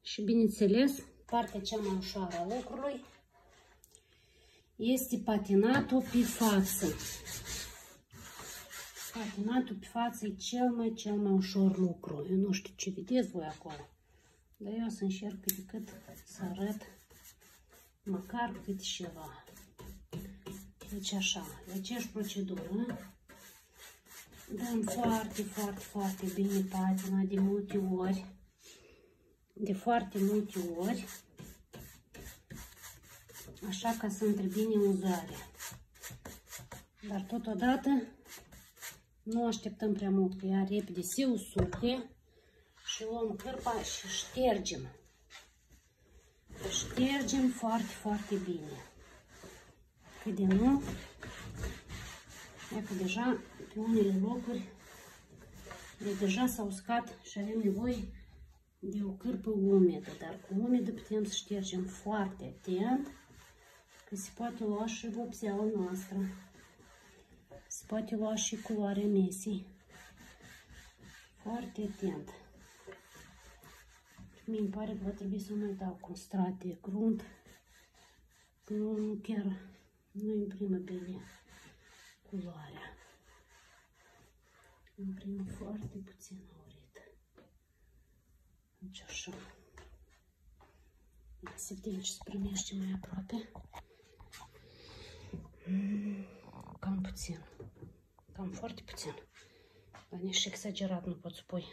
Și bineînțeles, partea cea mai ușoară a lucrului este patinatul pe față. Patinatul pe față e cel mai ușor lucru. Eu nu știu ce vedeți voi acolo, dar eu o să încerc cât de cât să arăt măcar câte ceva. Deci așa, de aceeași procedură, dăm foarte bine patina de multe ori, de foarte multe ori, așa ca să intre bine uzarea. Dar totodată nu așteptăm prea mult, că ea repede se usucă și luăm cârpa și ștergem. Ștergem foarte bine. Că de nu, că deja pe unele locuri deja s-au uscat și avem nevoie de o cârpă umedă, dar cu umedă putem să ștergem foarte atent, că se poate lua și vopseaua noastră, se poate lua și culoarea mesei. Foarte atent. Mie îmi pare că va trebui să mai dau cu un strat de grunt, că nu chiar nu imprimă bine culoarea. Imprimă foarte puțin aurit. Deci așa. Să vedem ce se primește mai aproape. Cam puțin. Cam foarte puțin. Dar nici exagerat nu pot spui.